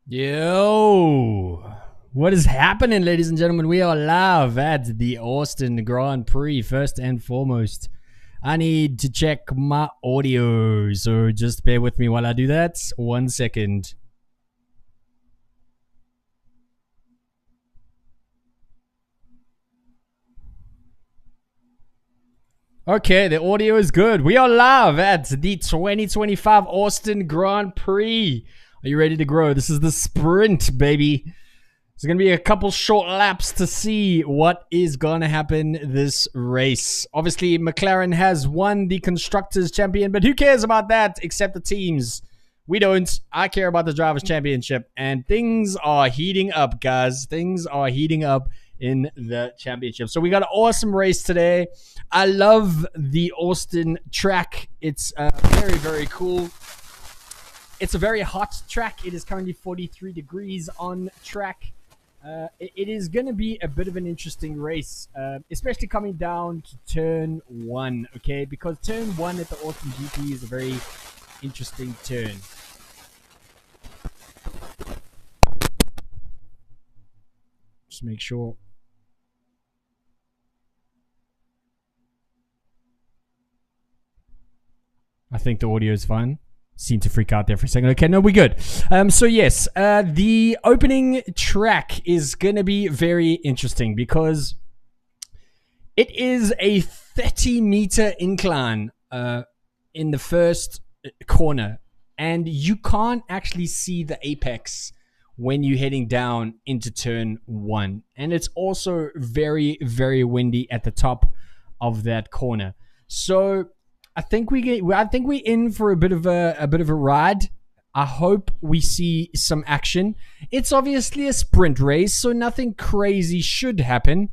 Yo, what is happening, ladies and gentlemen? We are live at the Austin Grand Prix. First and foremost, I need to check my audio, so just bear with me while I do that. 1 second. Okay, the audio is good. We are live at the 2025 Austin Grand Prix. Are you ready to grow? This is the sprint, baby. There's going to be a couple short laps to see what is going to happen this race. Obviously, McLaren has won the Constructors' Champion, but who cares about that except the teams? We don't. I care about the Drivers' Championship, and things are heating up, guys. Things are heating up in the championship. So we got an awesome race today. I love the Austin track. It's very, very cool. It's a very hot track. It is currently 43 degrees on track. It is going to be a bit of an interesting race, especially coming down to turn 1, okay? Because turn 1 at the Austin GP is a very interesting turn. Just make sure. I think the audio is fine. Seemed to freak out there for a second. Okay, no, we're good. So yes, the opening track is going to be very interesting because it is a 30-meter incline in the first corner, and you can't actually see the apex when you're heading down into turn 1. And it's also very, very windy at the top of that corner. So I think we're in for a bit of a ride. I hope we see some action. It's obviously a sprint race, so nothing crazy should happen.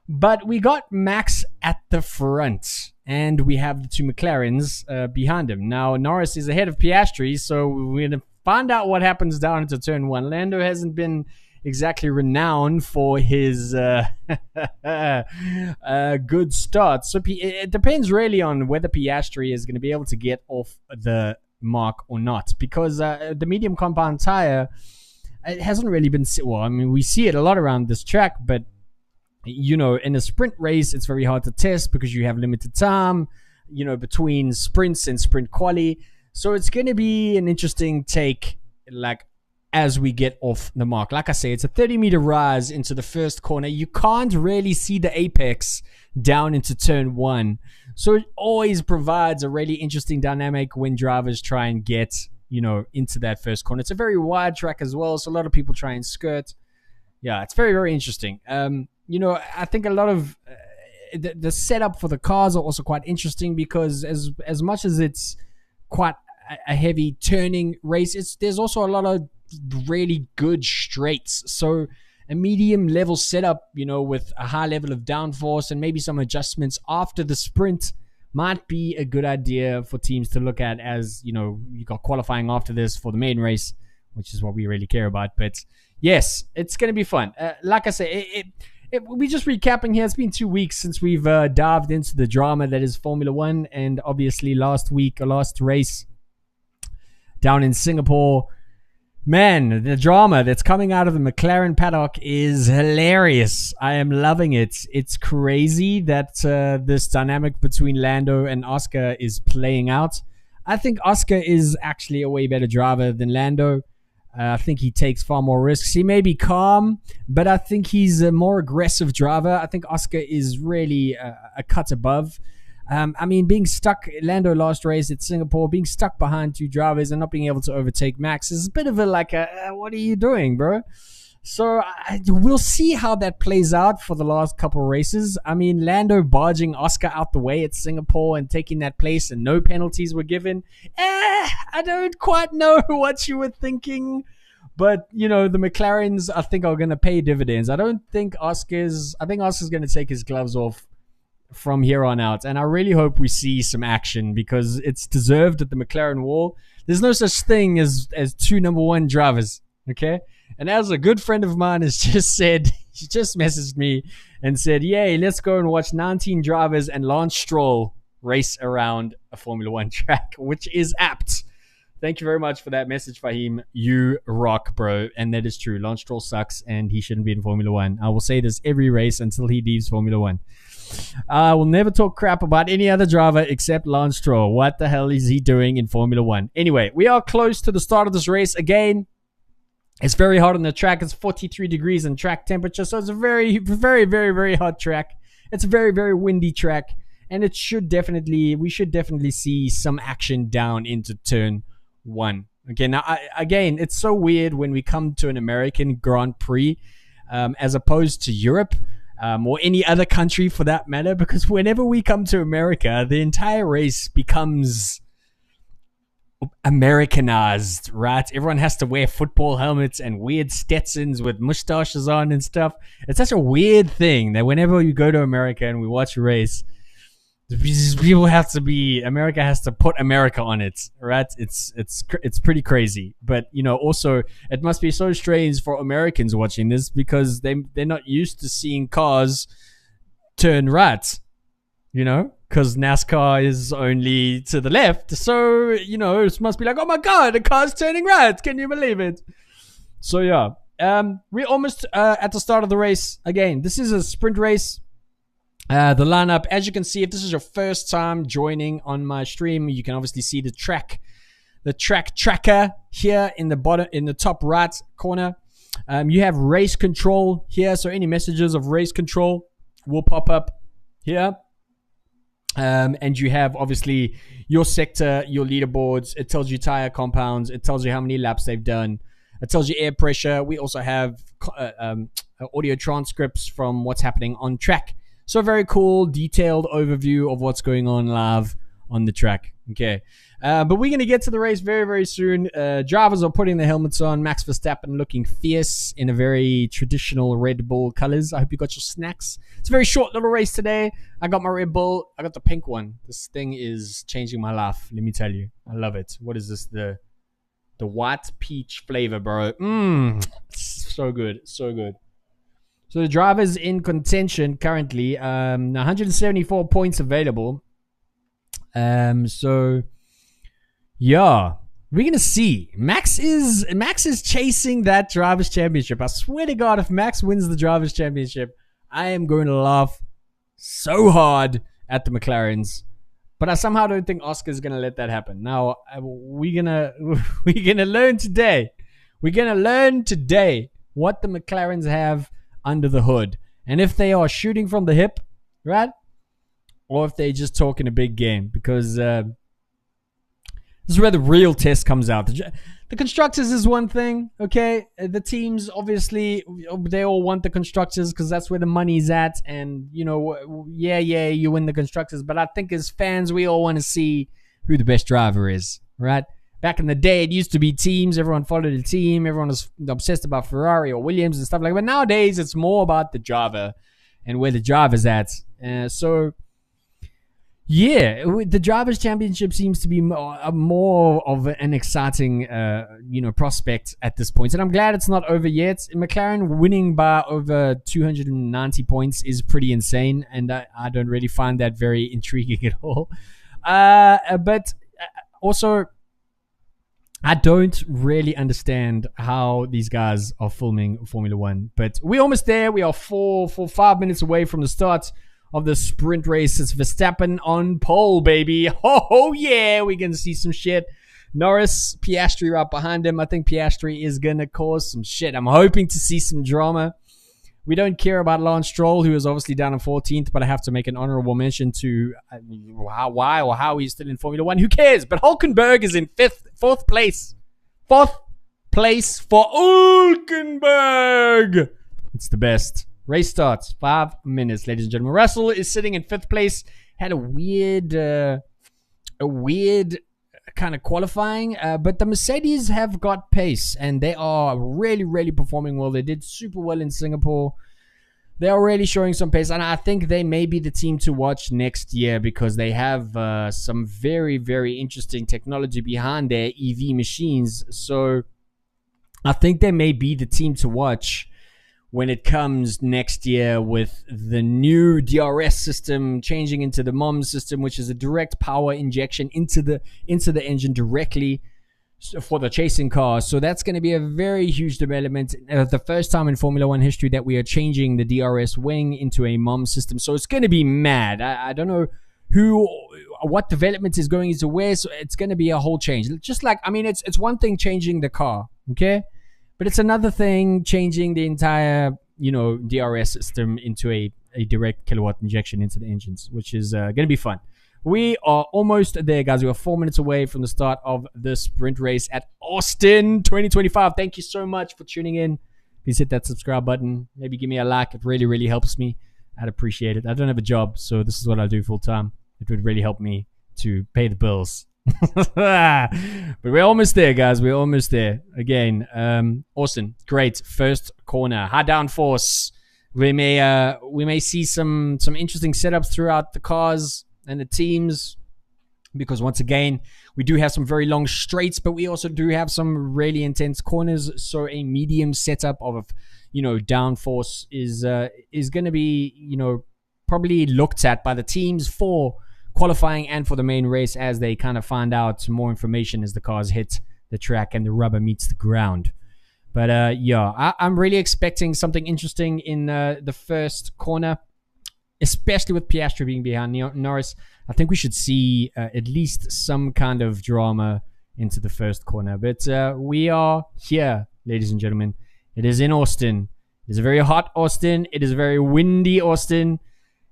But we got Max at the front, and we have the two McLarens behind him. Now Norris is ahead of Piastri, so we're gonna find out what happens down into turn 1. Lando hasn't been exactly renowned for his good start. So it depends really on whether Piastri is going to be able to get off the mark or not. Because the medium compound tire, it hasn't really been... Well, I mean, we see it a lot around this track, but, you know, in a sprint race, it's very hard to test because you have limited time, you know, between sprints and sprint quali. So it's going to be an interesting take, like, as we get off the mark. Like I say, it's a 30-meter rise into the first corner. You can't really see the apex down into turn 1. So it always provides a really interesting dynamic when drivers try and get, you know, into that first corner. It's a very wide track as well, so a lot of people try and skirt. Yeah, it's very, very interesting. You know, I think a lot of the setup for the cars are also quite interesting because as much as it's quite a heavy turning race, there's also a lot of really good straights. So a medium level setup, you know, with a high level of downforce and maybe some adjustments after the sprint might be a good idea for teams to look at, as, you know, you got qualifying after this for the main race, which is what we really care about. But yes, it's going to be fun. Like I say, we just recapping here. It's been 2 weeks since we've dived into the drama that is Formula One, and obviously last race down in Singapore. Man, the drama that's coming out of the McLaren paddock is hilarious. I am loving it. It's crazy that this dynamic between Lando and Oscar is playing out. I think Oscar is actually a way better driver than Lando. I think he takes far more risks. He may be calm, but I think he's a more aggressive driver. I think Oscar is really a cut above. I mean, being stuck, Lando last race at Singapore, being stuck behind two drivers and not being able to overtake Max is a bit of a what are you doing, bro? So we'll see how that plays out for the last couple races. I mean, Lando barging Oscar out the way at Singapore and taking that place and no penalties were given. I don't quite know what you were thinking. But, you know, the McLarens, I think, are going to pay dividends. I think Oscar's going to take his gloves off from here on out, and I really hope we see some action because it's deserved at the McLaren wall. There's no such thing as two number 1 drivers, okay? And as a good friend of mine has just said, he just messaged me and said, yay, let's go and watch 19 drivers and Lance Stroll race around a Formula One track, which is apt. Thank you very much for that message, Fahim. You rock, bro. And that is true. Lance Stroll sucks and he shouldn't be in Formula One. I will say this every race until he leaves Formula One. I will never talk crap about any other driver except Lance Stroll. What the hell is he doing in Formula One? Anyway, we are close to the start of this race. Again, it's very hot on the track. It's 43 degrees in track temperature. So it's a very, very, very, very hot track. It's a very, very windy track. And we should definitely see some action down into turn 1. Okay, now, again, it's so weird when we come to an American Grand Prix as opposed to Europe or any other country for that matter, because whenever we come to America, the entire race becomes Americanized, right? Everyone has to wear football helmets and weird Stetsons with mustaches on and stuff. It's such a weird thing that whenever you go to America and we watch a race, America has to put America on it, right? It's pretty crazy. But, you know, also it must be so strange for Americans watching this because they're not used to seeing cars turn right, you know, because NASCAR is only to the left. So, you know, it must be like, oh my God, the car's turning right. Can you believe it? So, yeah. We're almost at the start of the race. Again, this is a sprint race. The lineup, as you can see, if this is your first time joining on my stream, you can obviously see the track tracker here in the top right corner. You have race control here, so any messages of race control will pop up here. And you have obviously your sector, your leaderboards. It tells you tire compounds. It tells you how many laps they've done. It tells you air pressure. We also have audio transcripts from what's happening on track. So a very cool, detailed overview of what's going on live on the track. Okay. But we're going to get to the race very, very soon. Drivers are putting their helmets on. Max Verstappen looking fierce in a very traditional Red Bull colors. I hope you got your snacks. It's a very short little race today. I got my Red Bull. I got the pink one. This thing is changing my life. Let me tell you. I love it. What is this? The white peach flavor, bro. So good. So good. So the drivers in contention currently, 174 points available. So yeah, we're gonna see. Max is chasing that drivers' championship. I swear to God, if Max wins the drivers' championship, I am going to laugh so hard at the McLarens. But I somehow don't think Oscar's gonna let that happen. Now we're gonna learn today. We're gonna learn today what the McLarens have under the hood, and if they are shooting from the hip, right, or if they just talking a big game, because this is where the real test comes out. The constructors is one thing, okay? The teams, obviously, they all want the constructors because that's where the money's at, and, you know, yeah, you win the constructors, but I think as fans, we all want to see who the best driver is, right? Back in the day, it used to be teams. Everyone followed a team. Everyone was obsessed about Ferrari or Williams and stuff like that. But nowadays, it's more about the driver and where the driver's at. So, yeah, the Drivers' Championship seems to be more of an exciting, prospect at this point. And I'm glad it's not over yet. McLaren winning by over 290 points is pretty insane. And I don't really find that very intriguing at all. But also, I don't really understand how these guys are filming Formula One, but we're almost there. We are 5 minutes away from the start of the sprint race. It's Verstappen on pole, baby. Oh yeah, we can see some shit. Norris, Piastri right behind him. I think Piastri is going to cause some shit. I'm hoping to see some drama. We don't care about Lance Stroll, who is obviously down in 14th, but I have to make an honorable mention to how he's still in Formula One. Who cares? But Hulkenberg is in fourth place. Fourth place for Hulkenberg. It's the best. Race starts 5 minutes, ladies and gentlemen. Russell is sitting in 5th place. Had a weird kind of qualifying, but the Mercedes have got pace and they are really, really performing well. They did super well in Singapore. They are really showing some pace, and I think they may be the team to watch next year because they have some very, very interesting technology behind their EV machines. So I think they may be the team to watch when it comes next year with the new DRS system changing into the MOM system, which is a direct power injection into the engine directly for the chasing cars. So that's going to be a very huge development. The first time in Formula One history that we are changing the DRS wing into a MOM system. So it's going to be mad. I don't know what development is going into where. So it's going to be a whole change. Just like, I mean, it's one thing changing the car, okay? But it's another thing changing the entire, DRS system into a direct kilowatt injection into the engines, which is going to be fun. We are almost there, guys. We are 4 minutes away from the start of the sprint race at Austin 2025. Thank you so much for tuning in. Please hit that subscribe button. Maybe give me a like. It really, really helps me. I'd appreciate it. I don't have a job, so this is what I do full time. It would really help me to pay the bills. But we're almost there, guys. We're almost there. Again, Austin, great. First corner. High downforce. We may see some interesting setups throughout the cars and the teams, because once again, we do have some very long straights, but we also do have some really intense corners. So a medium setup of, downforce is going to be, probably looked at by the teams for qualifying and for the main race, as they kind of find out some more information as the cars hit the track and the rubber meets the ground. But I'm really expecting something interesting in the first corner, especially with Piastri being behind Norris. I think we should see at least some kind of drama into the first corner. But we are here, ladies and gentlemen. It is in Austin. It is a very hot Austin. It is a very windy Austin.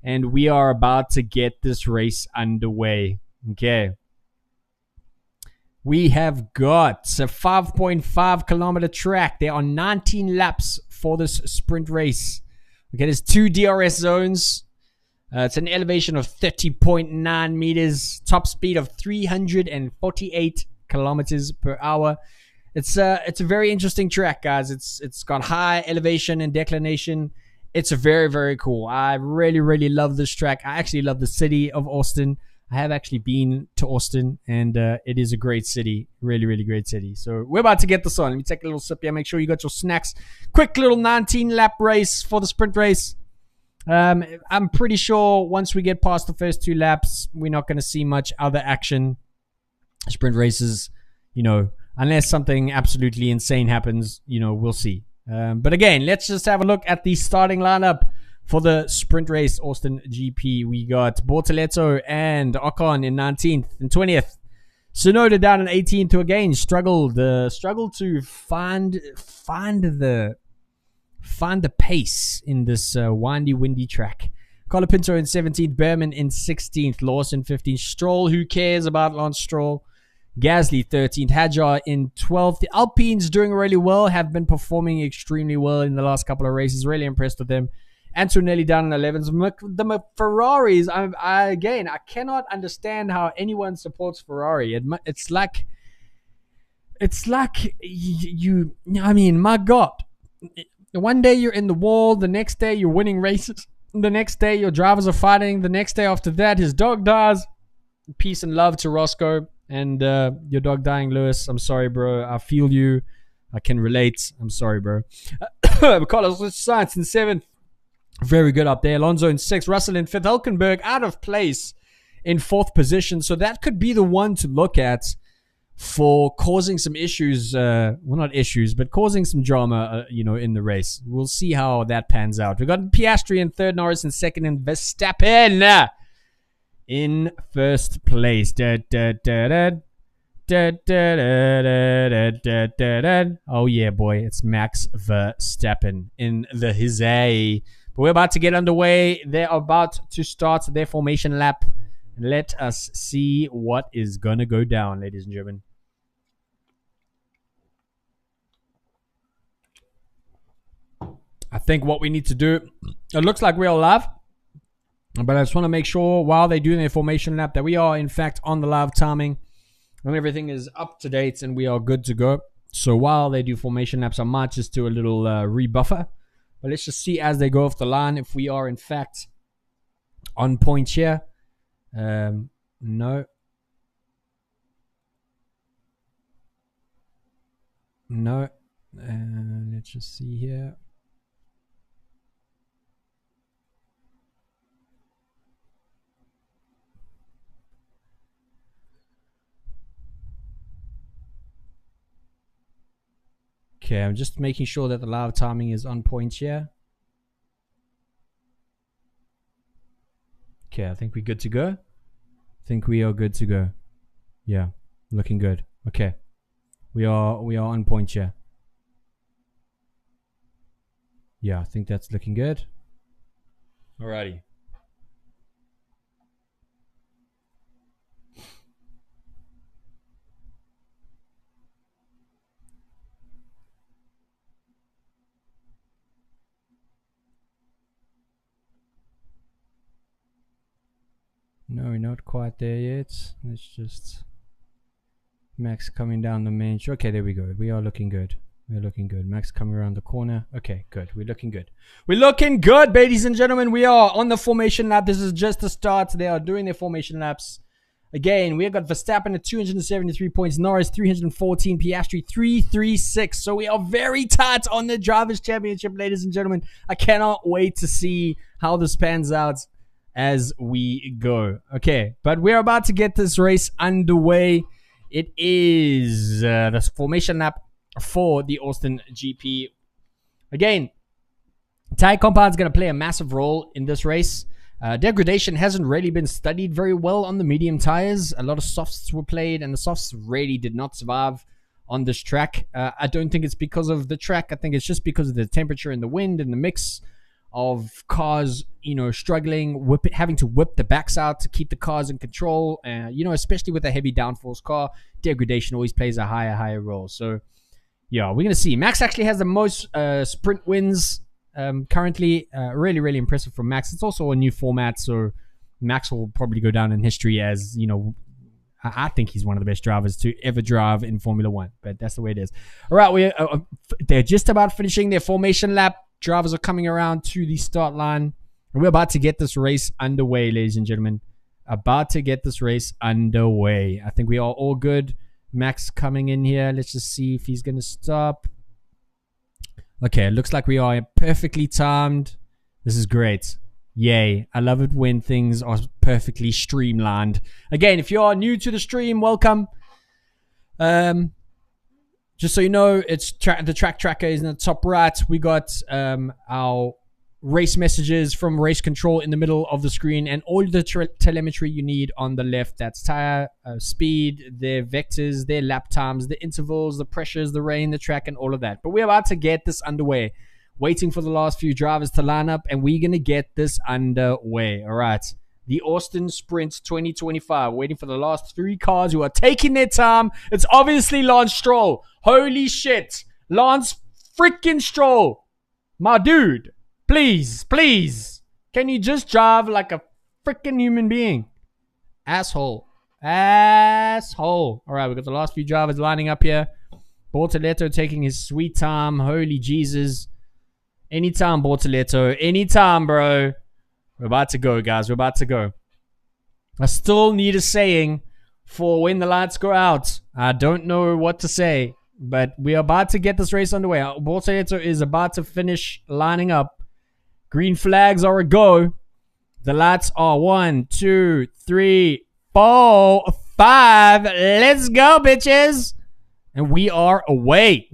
And we are about to get this race underway. Okay. We have got a 5.5 kilometer track. There are 19 laps for this sprint race. Okay, there's 2 DRS zones. It's an elevation of 30.9 meters, top speed of 348 kilometers per hour. It's a very interesting track, guys. It's got high elevation and declination. It's very, very cool. I really, really love this track. I actually love the city of Austin. I have actually been to Austin, and it is a great city. Really, really great city. So we're about to get this on. Let me take a little sip here. Make sure you got your snacks. Quick little 19-lap race for the sprint race. I'm pretty sure once we get past the first 2 laps, we're not going to see much other action. Sprint races, unless something absolutely insane happens, we'll see. But again, let's just have a look at the starting lineup for the sprint race, Austin GP. We got Bortoleto and Ocon in 19th and 20th. Tsunoda down in 18th to again struggle to find the pace in this windy, windy track. Colapinto in 17th, Berman in 16th, Lawson 15th, Stroll, who cares about Lance Stroll? Gasly 13th, Hadjar in 12th. The Alpines doing really well, have been performing extremely well in the last couple of races. Really impressed with them. Antonelli down in 11th. The Ferraris, I cannot understand how anyone supports Ferrari. It's like my God. One day you're in the wall, the next day you're winning races, the next day your drivers are fighting, the next day after that his dog dies. Peace and love to Roscoe and your dog dying, Lewis. I'm sorry, bro. I feel you. I can relate. I'm sorry, bro. Carlos Sainz in 7th. Very good up there. Alonso in 6th. Russell in 5th. Hülkenberg out of place in 4th position. So that could be the one to look at for causing some issues, well, not issues, but causing some drama, in the race. We'll see how that pans out. We got Piastri in 3rd, Norris in 2nd, and Verstappen in 1st place. Oh yeah, boy, it's Max Verstappen in the Hizay. But we're about to get underway. They're about to start their formation lap. Let us see what is gonna go down, ladies and gentlemen. I think what we need to do, it looks like we're live, but I just want to make sure while they do their formation lap that we are in fact on the live timing and everything is up to date and we are good to go. So while they do formation laps, I might just do a little rebuffer. But let's just see as they go off the line if we are in fact on point here. No. Let's just see here. Okay, I'm just making sure that the live timing is on point here. Okay, I think we're good to go. I think we are good to go. Yeah, looking good. Okay, we are on point here. Yeah, I think that's looking good. Alrighty. No, we're not quite there yet. Let's just... Max coming down the main... Okay, there we go. We are looking good. We're looking good. Max coming around the corner. Okay, good. We're looking good. We're looking good, ladies and gentlemen. We are on the formation lap. This is just the start. They are doing their formation laps. Again, we've got Verstappen at 273 points. Norris 314. Piastri 336. So we are very tight on the Drivers' Championship, ladies and gentlemen. I cannot wait to see how this pans out as we go. Okay, but we're about to get this race underway. It is the formation lap for the Austin GP. Again, tire compound is going to play a massive role in this race. Degradation hasn't really been studied very well on the medium tires. A lot of softs were played, and the softs really did not survive on this track. I don't think it's because of the track. I think it's just because of the temperature and the wind and the mix of cars, you know, struggling, having to whip the backs out to keep the cars in control. You know, especially with a heavy downforce car, degradation always plays a higher role. So, yeah, we're going to see. Max actually has the most sprint wins currently. Really impressive from Max. It's also a new format, so Max will probably go down in history as, you know, I think he's one of the best drivers to ever drive in Formula 1, but that's the way it is. All right, they're just about finishing their formation lap. Drivers are coming around to the start line. And we're about to get this race underway, ladies and gentlemen. About to get this race underway. I think we are all good. Max coming in here. Let's just see if he's going to stop. Okay, it looks like we are perfectly timed. This is great. Yay. I love it when things are perfectly streamlined. Again, if you are new to the stream, welcome. Just so you know, it's the track tracker is in the top right. We got our race messages from race control in the middle of the screen, and all the telemetry you need on the left. That's tire speed, their vectors, their lap times, the intervals, the pressures, the rain, the track, and all of that. But we're about to get this underway. Waiting for the last few drivers to line up, and we're going to get this underway. All right. The Austin Sprint 2025. Waiting for the last 3 cars who are taking their time. It's obviously Lance Stroll. Holy shit. Lance freaking Stroll. My dude. Please. Can you just drive like a freaking human being? Asshole. All right, we've got the last few drivers lining up here. Bortoletto taking his sweet time. Holy Jesus. Anytime, Bortoletto. Anytime, bro. We're about to go, guys. We're about to go. I still need a saying for when the lights go out. I don't know what to say, but we're about to get this race underway. Bortoletto is about to finish lining up. Green flags are a go. The lights are 1, 2, 3, 4, 5. Let's go, bitches. And we are away.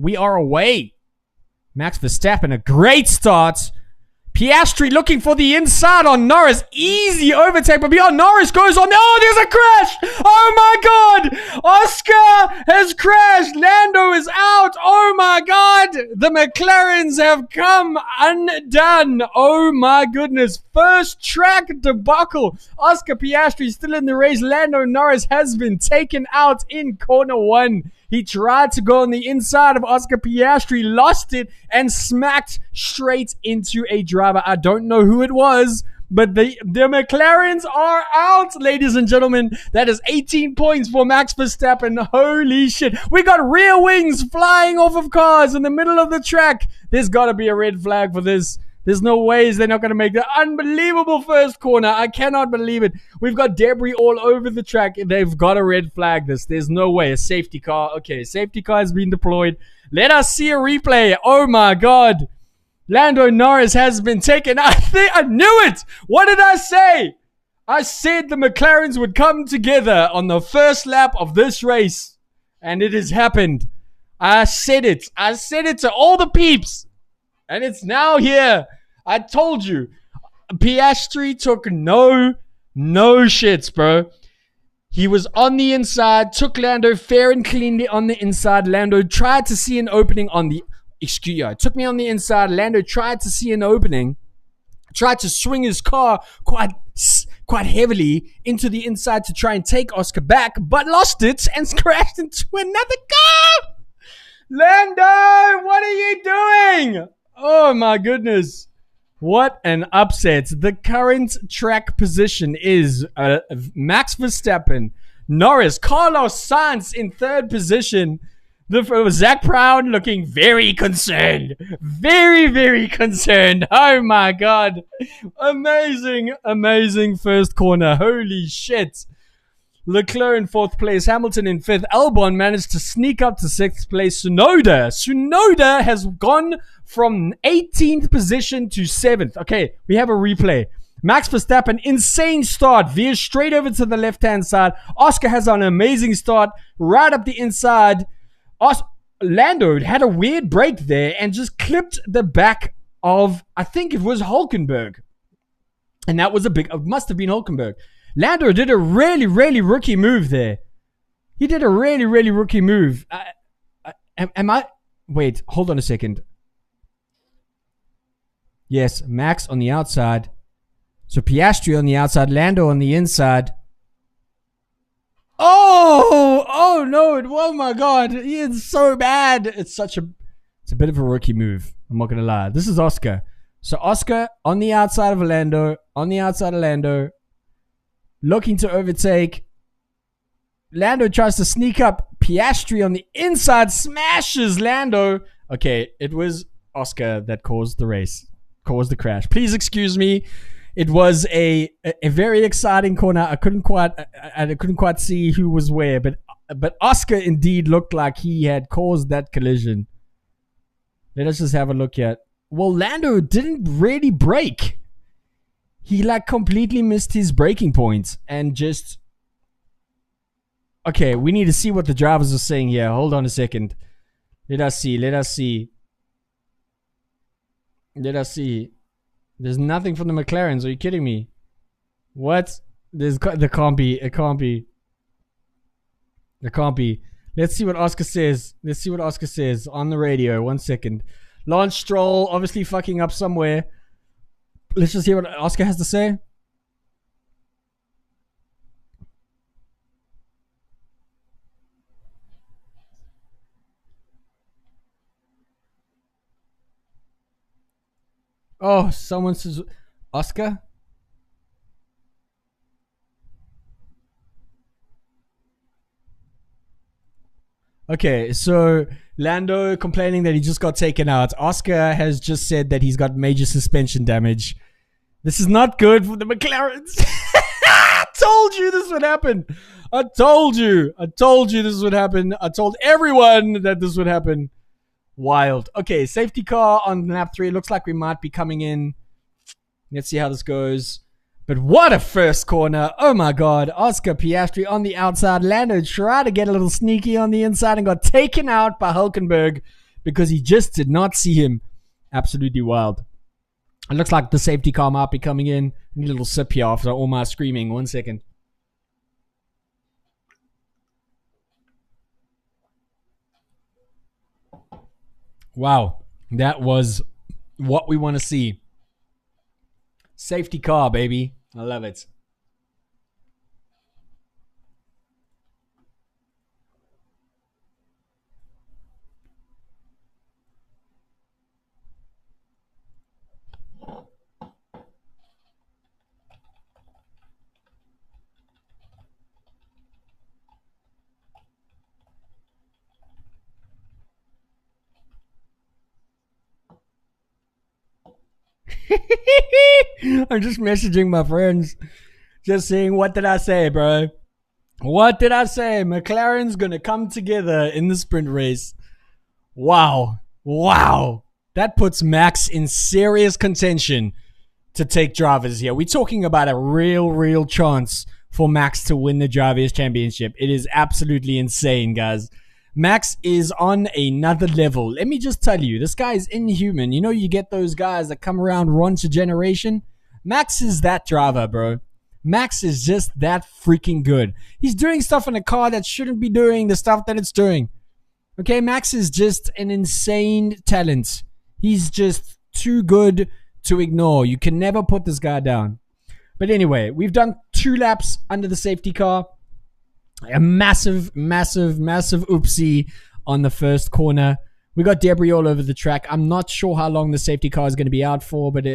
Max Verstappen, a great start. Piastri looking for the inside on Norris. Easy overtake, but beyond Norris goes on. Oh, there's a crash. Oh, my God. Oscar has crashed. Lando is out. Oh, my God. The McLarens have come undone. Oh, my goodness. First track debacle. Oscar Piastri still in the race. Lando Norris has been taken out in corner 1. He tried to go on the inside of Oscar Piastri, lost it, and smacked straight into a driver. I don't know who it was, but the McLarens are out, ladies and gentlemen. That is 18 points for Max Verstappen. Holy shit. We got rear wings flying off of cars in the middle of the track. There's got to be a red flag for this. There's no ways they're not going to make the unbelievable first corner. I cannot believe it. We've got debris all over the track. They've got to red flag this. There's no way. A safety car. Okay, safety car has been deployed. Let us see a replay. Oh my God. Lando Norris has been taken. I knew it. What did I say? I said the McLarens would come together on the first lap of this race. And it has happened. I said it. I said it to all the peeps. And it's now here. I told you. Piastri took no shits, bro. He was on the inside, took Lando fair and cleanly on the inside. Lando tried to see an opening on the... Excuse me, took me on the inside. Lando tried to see an opening. Tried to swing his car quite heavily into the inside to try and take Oscar back, but lost it and crashed into another car. Lando, what are you doing? Oh my goodness. What an upset. The current track position is Max Verstappen, Norris, Carlos Sainz in third position. Zach Brown looking very concerned. Very, very concerned. Oh my God. Amazing first corner. Holy shit. Leclerc in fourth place. Hamilton in fifth. Albon managed to sneak up to sixth place. Tsunoda has gone from 18th position to 7th. Okay, we have a replay. Max Verstappen, insane start. Veers straight over to the left-hand side. Oscar has an amazing start. Right up the inside. Lando had a weird break there and just clipped the back of, I think it was Hulkenberg. And that was it must have been Hulkenberg. Lando did a really rookie move there. He did a really rookie move. Wait, hold on a second. Yes, Max on the outside. So Piastri on the outside, Lando on the inside. Oh no, oh my God, he is so bad. It's a bit of a rookie move. I'm not gonna lie. This is Oscar. So Oscar on the outside of Lando, looking to overtake. Lando tries to sneak up. Piastri on the inside smashes Lando. Okay, it was Oscar that caused the race, caused the crash. Please excuse me. It was a very exciting corner. I couldn't quite see who was where, but Oscar indeed looked like he had caused that collision. Let us just have a look at. Well, Lando didn't really brake. He completely missed his braking points and just. Okay, we need to see what the drivers are saying here. Hold on a second. Let us see. There's nothing from the McLarens. Are you kidding me? What? There can't be. It can't be. Let's see what Oscar says. On the radio. 1 second. Lance Stroll obviously fucking up somewhere. Let's just hear what Oscar has to say. Oh, someone says Oscar? Okay, so Lando complaining that he just got taken out. Oscar has just said that he's got major suspension damage. This is not good for the McLarens. I told you this would happen. I told you this would happen. I told everyone that this would happen. Wild. Okay, safety car on lap 3. Looks like we might be coming in. Let's see how this goes. But what a first corner. Oh my God. Oscar Piastri on the outside. Lando tried to get a little sneaky on the inside and got taken out by Hulkenberg because he just did not see him. Absolutely wild. It looks like the safety car might be coming in. I need a little sip here after all my screaming. 1 second. Wow. That was what we want to see. Safety car, baby. I love it. I'm just messaging my friends. Just saying, what did I say, bro? What did I say? McLaren's gonna come together in the sprint race. Wow. That puts Max in serious contention to take drivers here. We're talking about a real chance for Max to win the Drivers' Championship. It is absolutely insane, guys. Max is on another level. Let me just tell you, this guy is inhuman. You know, you get those guys that come around once a generation. Max is that driver, bro. Max is just that freaking good. He's doing stuff in a car that shouldn't be doing the stuff that it's doing. Okay, Max is just an insane talent. He's just too good to ignore. You can never put this guy down. But anyway, we've done 2 laps under the safety car. A massive oopsie on the first corner. We got debris all over the track. I'm not sure how long the safety car is going to be out for, but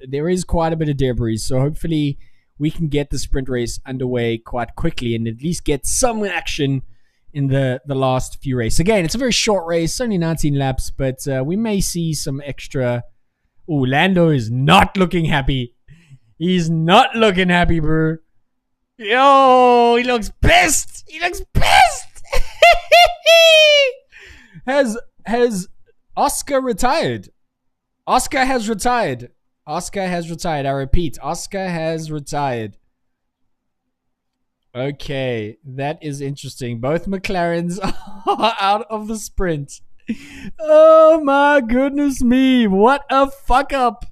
there is quite a bit of debris. So hopefully we can get the sprint race underway quite quickly and at least get some action in the last few races. Again, it's a very short race, only 19 laps, but we may see some extra. Oh, Lando is not looking happy. He's not looking happy, bro. Yo, he looks pissed. He looks pissed. Has Oscar retired? Oscar has retired. Oscar has retired. I repeat, Oscar has retired. Okay, that is interesting. Both McLarens are out of the sprint. Oh my goodness me. What a fuck up.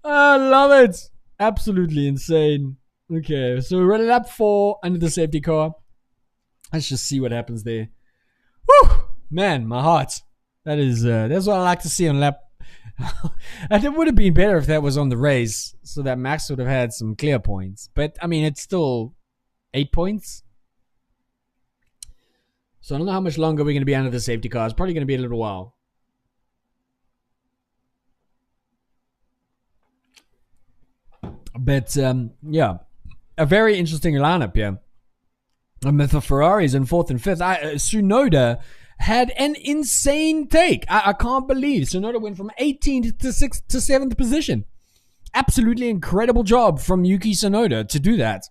I love it. Absolutely insane. Okay, so we're at lap 4 under the safety car. Let's just see what happens there. Whew! Man, my heart. That's what I like to see on lap. And it would have been better if that was on the race, so that Max would have had some clear points. But I mean, it's still 8 points. So I don't know how much longer we're going to be under the safety car. It's probably going to be a little while. But yeah, a very interesting lineup, yeah. With the Ferraris in 4th and 5th. Tsunoda had an insane take. I can't believe Tsunoda went from 18th to 6th to 7th position. Absolutely incredible job from Yuki Tsunoda to do that.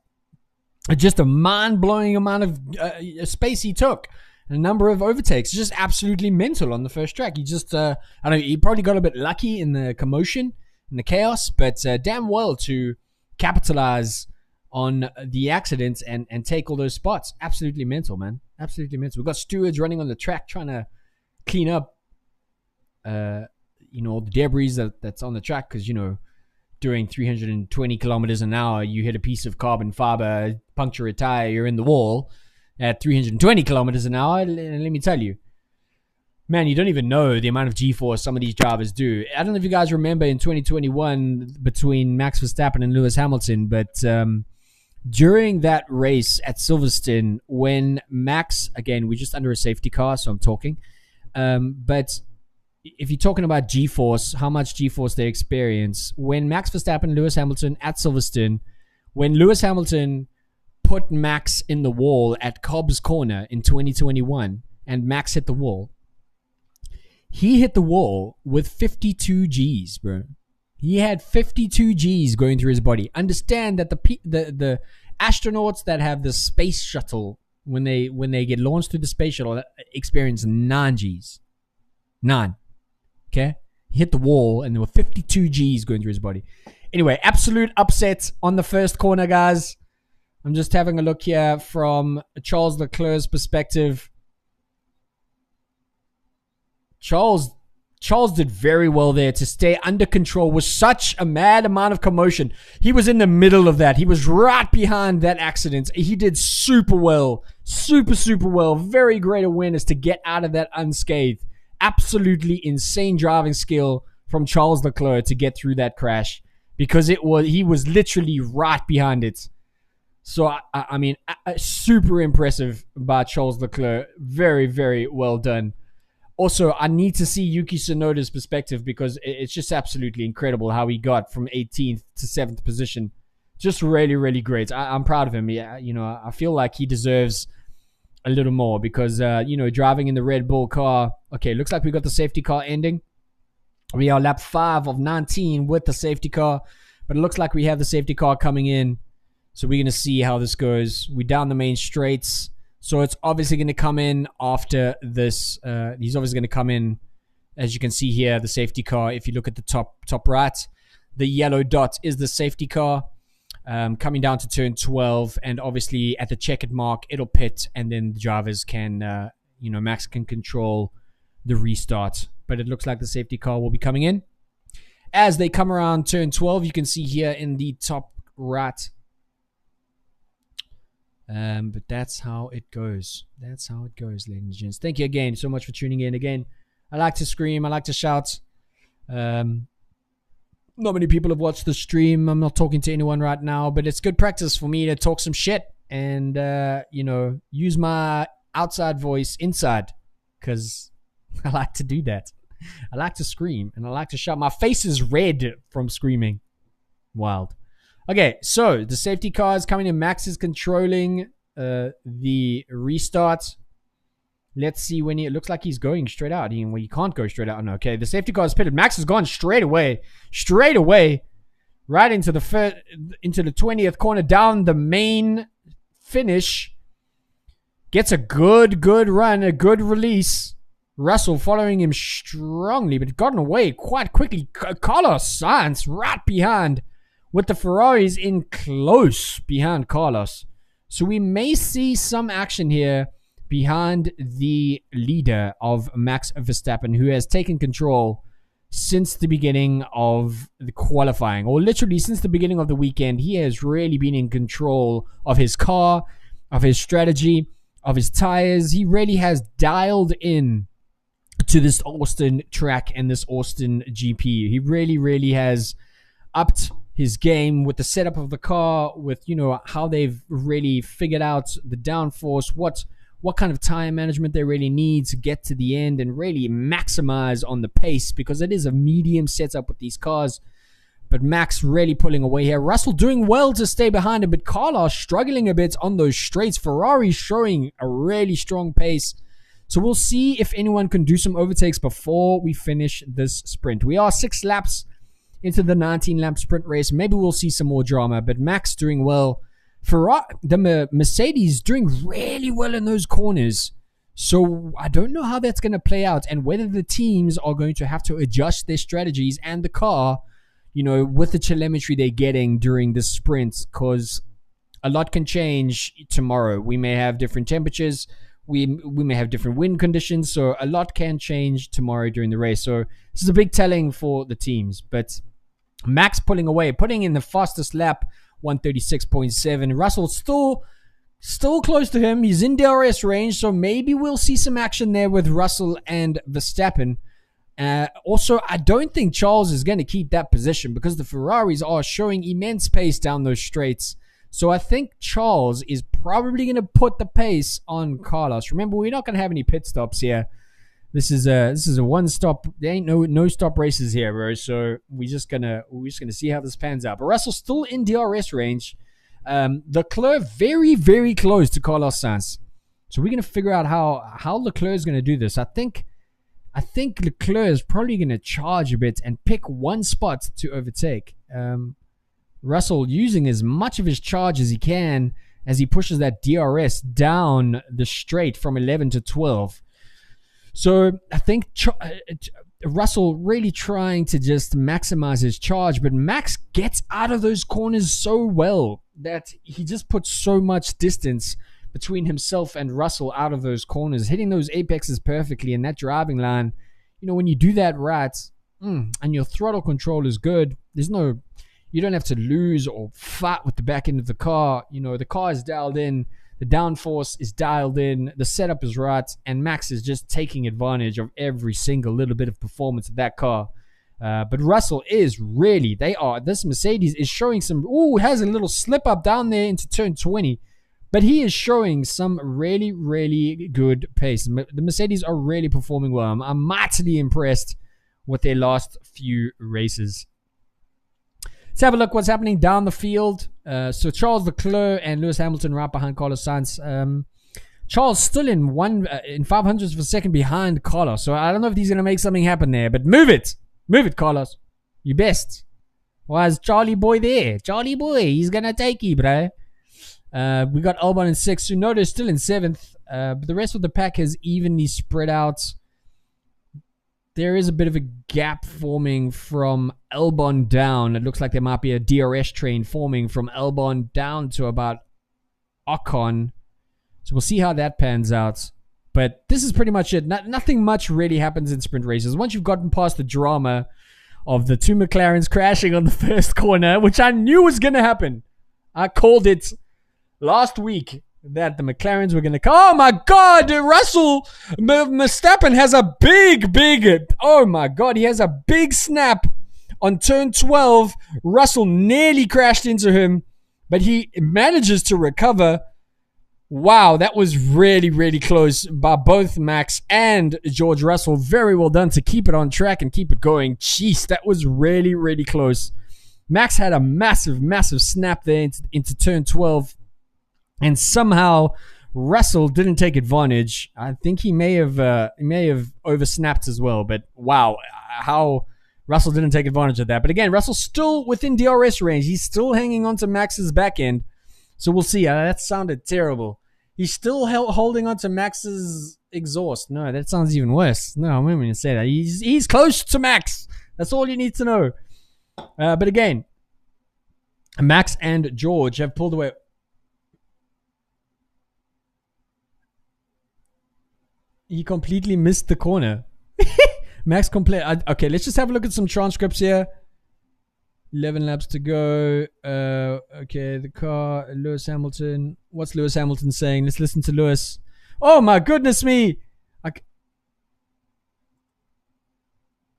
Just a mind-blowing amount of space he took. A number of overtakes. Just absolutely mental on the first track. He just, I don't know, he probably got a bit lucky in the commotion, in the chaos, but damn well to capitalize on the accidents and take all those spots. Absolutely mental, man. Absolutely mental. We've got stewards running on the track trying to clean up, all the debris that's on the track because, during 320 kilometers an hour, you hit a piece of carbon fiber, puncture a tire, you're in the wall at 320 kilometers an hour. And let me tell you, man, you don't even know the amount of G-force some of these drivers do. I don't know if you guys remember in 2021 between Max Verstappen and Lewis Hamilton, but during that race at Silverstone, when Max, again, we're just under a safety car, so I'm talking, but if you're talking about G-force, how much G-force they experience, when Max Verstappen and Lewis Hamilton at Silverstone, when Lewis Hamilton put Max in the wall at Cobb's Corner in 2021, and Max hit the wall, he hit the wall with 52 Gs, bro. He had 52 Gs going through his body. Understand that the astronauts that have the space shuttle, when they get launched through the space shuttle, experience 9 Gs. 9. Okay? He hit the wall and there were 52 Gs going through his body. Anyway, absolute upset on the first corner, guys. I'm just having a look here from Charles Leclerc's perspective. Charles did very well there to stay under control with such a mad amount of commotion. He was in the middle of that. He was right behind that accident. He did super well. Super well. Very great awareness to get out of that unscathed. Absolutely insane driving skill from Charles Leclerc to get through that crash because he was literally right behind it. So, I mean, super impressive by Charles Leclerc. Very, very well done. Also, I need to see Yuki Tsunoda's perspective because it's just absolutely incredible how he got from 18th to 7th position. Just really, really great. I'm proud of him. Yeah, I feel like he deserves a little more because, driving in the Red Bull car. Okay, looks like we got the safety car ending. We are lap 5 of 19 with the safety car, but it looks like we have the safety car coming in. So we're going to see how this goes. We're down the main straights. So it's obviously going to come in after this. He's obviously going to come in, as you can see here, the safety car. If you look at the top right, the yellow dot is the safety car. coming down to turn 12, and obviously at the checkered mark, it'll pit, and then the drivers can, Max can control the restart. But it looks like the safety car will be coming in. As they come around turn 12, you can see here in the top right. But that's how it goes. That's how it goes, ladies and gents. Thank you again so much for tuning in. Again, I like to scream. I like to shout. Not many people have watched the stream. I'm not talking to anyone right now, but it's good practice for me to talk some shit and, use my outside voice inside, because I like to do that. I like to scream and I like to shout. My face is red from screaming. Wild. Okay, so the safety car is coming in. Max is controlling the restart. Let's see when it looks like he's going straight out. He can't go straight out. No, okay, the safety car is pitted. Max has gone straight away, right into the 20th corner, down the main finish. Gets a good run, a good release. Russell following him strongly, but gotten away quite quickly. Carlos Sainz right behind, with the Ferraris in close behind Carlos. So we may see some action here behind the leader of Max Verstappen, who has taken control since the beginning of the qualifying, or literally since the beginning of the weekend. He has really been in control of his car, of his strategy, of his tires. He really has dialed in to this Austin track and this Austin GP. He really has upped his game with the setup of the car, with how they've really figured out the downforce, what kind of tire management they really need to get to the end and really maximize on the pace, because it is a medium setup with these cars. But Max really pulling away here. Russell doing well to stay behind him, but Carlos struggling a bit on those straights. Ferrari showing a really strong pace. So we'll see if anyone can do some overtakes before we finish this sprint. We are 6 laps into the 19-lap sprint race. Maybe we'll see some more drama, but Max doing well. The Mercedes doing really well in those corners. So I don't know how that's going to play out, and whether the teams are going to have to adjust their strategies and the car, with the telemetry they're getting during the sprint, because a lot can change tomorrow. We may have different temperatures. We may have different wind conditions, so a lot can change tomorrow during the race. So this is a big telling for the teams. But Max pulling away, putting in the fastest lap, 136.7. Russell still close to him. He's in DRS range, so maybe we'll see some action there with Russell and Verstappen. Also, I don't think Charles is going to keep that position, because the Ferraris are showing immense pace down those straights. So I think Charles is probably going to put the pace on Carlos. Remember, we're not going to have any pit stops here. This is a one stop. There ain't no stop races here, bro. So we're just gonna see how this pans out. But Russell's still in DRS range. Leclerc very, very close to Carlos Sainz. So we're gonna figure out how Leclerc is gonna do this. I think Leclerc is probably gonna charge a bit and pick one spot to overtake. Russell using as much of his charge as he can as he pushes that DRS down the straight from 11 to 12. So I think Russell really trying to just maximize his charge, but Max gets out of those corners so well that he just puts so much distance between himself and Russell out of those corners, hitting those apexes perfectly. And that driving line, when you do that right, and your throttle control is good, you don't have to lose or fight with the back end of the car. The car is dialed in, the downforce is dialed in, the setup is right, and Max is just taking advantage of every single little bit of performance of that car. But Russell is really, this Mercedes is showing has a little slip up down there into turn 20, but he is showing some really, really good pace. The Mercedes are really performing well. I'm mightily impressed with their last few races. Let's have a look what's happening down the field. So Charles Leclerc and Lewis Hamilton right behind Carlos Sainz. Charles still in 500ths of a second behind Carlos. So I don't know if he's going to make something happen there, but move it. Move it, Carlos. You best. Why is Charlie Boy there? Charlie Boy, he's going to take you, bro. We got Albon in 6th. Tsunoda still in 7th. But the rest of the pack has evenly spread out. there is a bit of a gap forming from Elbon down. It looks like there might be a DRS train forming from Elbon down to about Ocon. So we'll see how that pans out. But this is pretty much it. Nothing much really happens in sprint races. Once you've gotten past the drama of the two McLarens crashing on the first corner, which I knew was going to happen. I called it last week that the McLarens were going to come. Oh my God, Russell Verstappen has a oh my God, he has a big snap on turn 12. Russell nearly crashed into him, but he manages to recover. Wow, that was really, really close by both Max and George Russell. Very well done to keep it on track and keep it going. Jeez, that was really, really close. Max had a massive, massive snap there into turn 12. And somehow Russell didn't take advantage. I think he may have oversnapped as well. But wow, how Russell didn't take advantage of that. But again, Russell's still within DRS range. He's still hanging on to Max's back end. So we'll see. That sounded terrible. He's still holding on to Max's exhaust. No, that sounds even worse. No, I'm not going to say that. He's close to Max. That's all you need to know. But again, Max and George have pulled away. He completely missed the corner. Max okay, let's just have a look at some transcripts here. 11 laps to go. Okay, the car. Lewis Hamilton. What's Lewis Hamilton saying? Let's listen to Lewis. Oh my goodness me.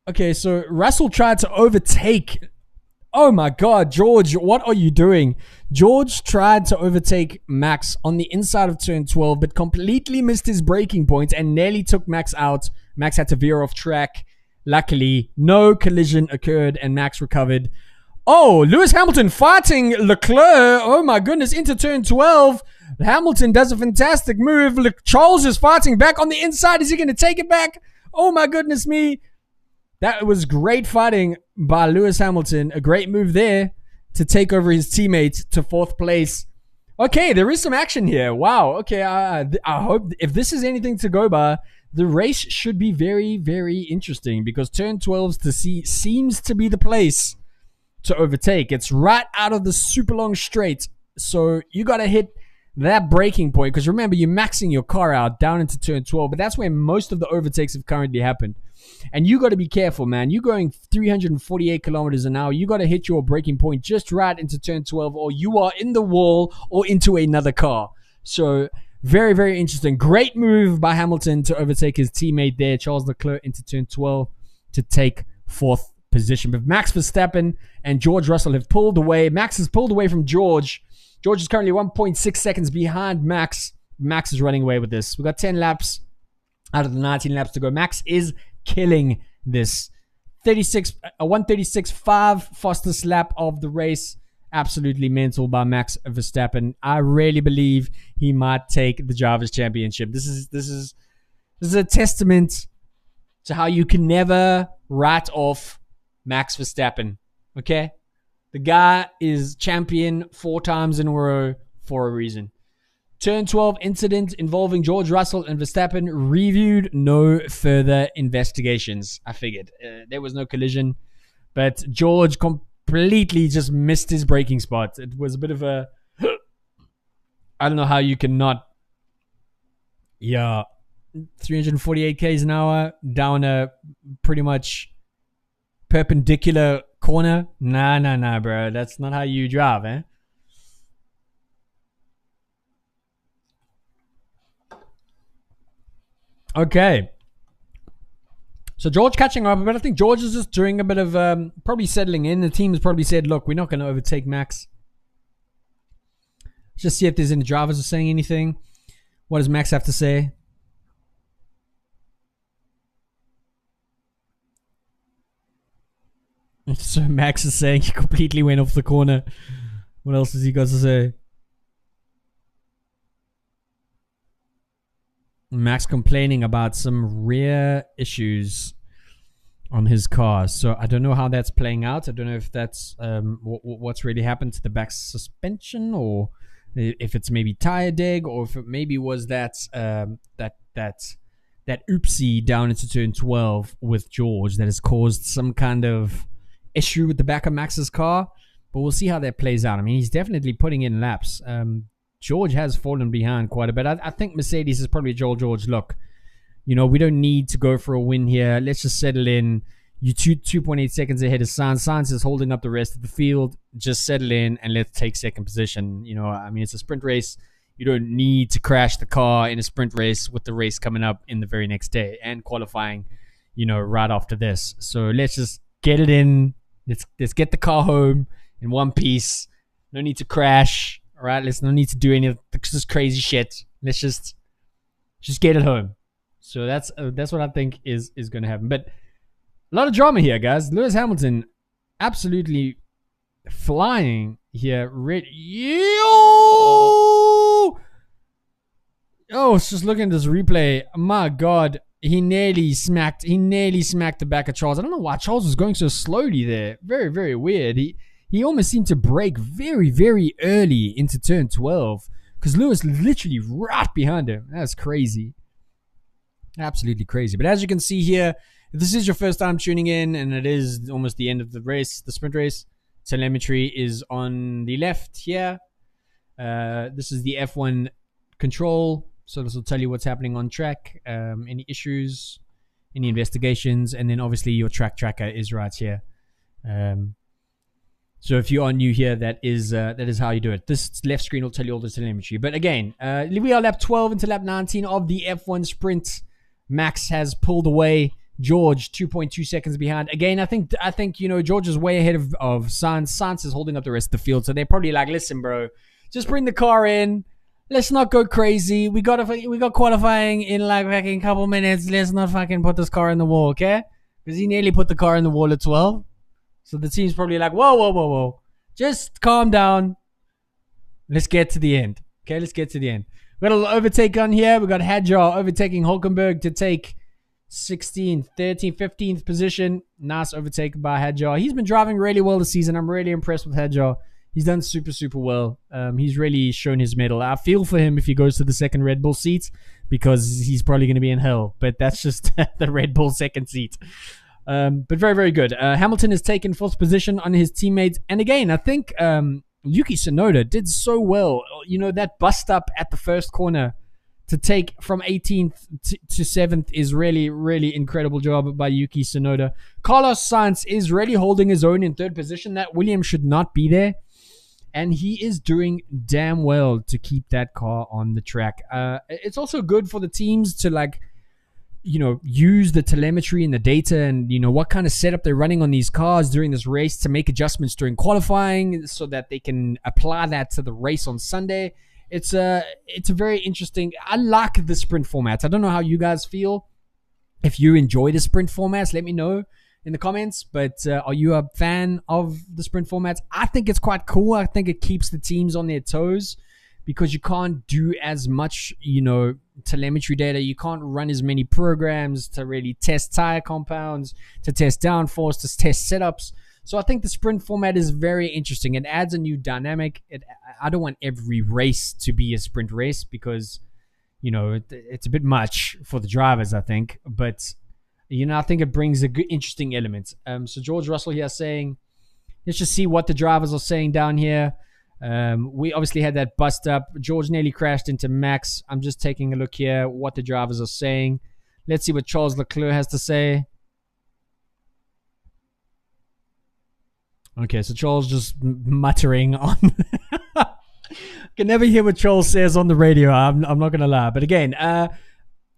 Okay, so Russell tried to overtake. Oh my God, George, what are you doing? George tried to overtake Max on the inside of turn 12, but completely missed his braking point and nearly took Max out. Max had to veer off track. Luckily, no collision occurred and Max recovered. Oh, Lewis Hamilton fighting Leclerc. Oh my goodness, into turn 12. Hamilton does a fantastic move. Charles is fighting back on the inside. Is he going to take it back? Oh my goodness me. That was great fighting by Lewis Hamilton. A great move there to take over his teammate to fourth place. Okay, there is some action here. Wow. Okay, I hope if this is anything to go by, the race should be very, very interesting because turn 12 seems to be the place to overtake. It's right out of the super long straight. So you got to hit that braking point because remember, you're maxing your car out down into turn 12, but that's where most of the overtakes have currently happened. And you got to be careful, man. You're going 348 kilometers an hour. You got to hit your braking point just right into turn 12 or you are in the wall or into another car. So very, very interesting. Great move by Hamilton to overtake his teammate there, Charles Leclerc, into turn 12 to take fourth position. But Max Verstappen and George Russell have pulled away. Max has pulled away from George. George is currently 1.6 seconds behind Max. Max is running away with this. We've got 10 laps out of the 19 laps to go. Max is killing this. 136.5 fastest lap of the race. Absolutely mental by Max Verstappen. I really believe he might take the Drivers' Championship. This is a testament to how you can never write off Max Verstappen. Okay? The guy is champion 4 times in a row for a reason. Turn 12 incident involving George Russell and Verstappen reviewed. No further investigations. I figured. There was no collision. But George completely just missed his braking spot. It was a bit of a... I don't know how you can not... Yeah. 348 k's an hour down a pretty much perpendicular corner. Nah, bro. That's not how you drive, eh? Okay. So George catching up, but I think George is just doing a bit of probably settling in. The team has probably said, look, we're not going to overtake Max. Let's just see if there's any drivers who are saying anything. What does Max have to say? So Max is saying he completely went off the corner. What else has he got to say? Max complaining about some rear issues on his car. So I don't know how that's playing out. I don't know if that's what's really happened to the back suspension, or if it's maybe tire deg, or if it maybe was that that oopsie down into turn 12 with George that has caused some kind of issue with the back of Max's car. But we'll see how that plays out. I mean, he's definitely putting in laps. George has fallen behind quite a bit. I think Mercedes is probably George, look, we don't need to go for a win here. Let's just settle in. You 2.8 seconds ahead of Sainz. Sainz is holding up the rest of the field. Just settle in and let's take second position. I mean, it's a sprint race. You don't need to crash the car in a sprint race with the race coming up in the very next day and qualifying, right after this. So let's just get it in. Let's get the car home in one piece. No need to crash. All right, let's no need to do any of this crazy shit. Let's just get it home. So that's what I think is going to happen. But a lot of drama here, guys. Lewis Hamilton absolutely flying here. Oh, it's just looking at this replay. My God, he nearly smacked the back of Charles. I don't know why Charles was going so slowly there. Very, very weird. He almost seemed to brake very, very early into turn 12 because Lewis literally right behind him. That's crazy. Absolutely crazy. But as you can see here, if this is your first time tuning in and it is almost the end of the race, the sprint race, telemetry is on the left here. This is the F1 control. So this will tell you what's happening on track, any issues, any investigations, and then obviously your track tracker is right here. So if you are new here, that is how you do it. This left screen will tell you all the telemetry. But again, we are lap 12 into lap 19 of the F1 sprint. Max has pulled away. George 2.2 seconds behind. Again, I think George is way ahead of Sainz. Sainz is holding up the rest of the field, so they're probably like, listen, bro, just bring the car in. Let's not go crazy. We got qualifying in like fucking couple minutes. Let's not fucking put this car in the wall, okay? Because he nearly put the car in the wall at 12. So the team's probably like, whoa. Just calm down. Let's get to the end. Okay, let's get to the end. We got a little overtake on here. We got Hadjar overtaking Hulkenberg to take 16th, 13th, 15th position. Nice overtake by Hadjar. He's been driving really well this season. I'm really impressed with Hadjar. He's done super, super well. He's really shown his mettle. I feel for him if he goes to the second Red Bull seat because he's probably going to be in hell. But that's just the Red Bull second seat. But very, very good. Hamilton has taken fourth position on his teammates. And again, I think Yuki Tsunoda did so well. That bust up at the first corner to take from 18th to 7th is really, really incredible job by Yuki Tsunoda. Carlos Sainz is really holding his own in third position. That Williams should not be there. And he is doing damn well to keep that car on the track. It's also good for the teams to use the telemetry and the data and, what kind of setup they're running on these cars during this race to make adjustments during qualifying so that they can apply that to the race on Sunday. It's a very interesting. I like the sprint formats. I don't know how you guys feel. If you enjoy the sprint formats, let me know in the comments. But are you a fan of the sprint formats? I think it's quite cool. I think it keeps the teams on their toes because you can't do as much, telemetry data. You can't run as many programs to really test tire compounds, to test downforce, to test setups. So I think the sprint format is very interesting. It adds a new dynamic. I don't want every race to be a sprint race because, it's a bit much for the drivers, I think. But, I think it brings a good, interesting element. So George Russell here saying, let's just see what the drivers are saying down here. We obviously had that bust up. George nearly crashed into Max. I'm just taking a look here what the drivers are saying. Let's see what Charles Leclerc has to say. Okay, so Charles just muttering on. I can never hear what Charles says on the radio. I'm not going to lie. But again,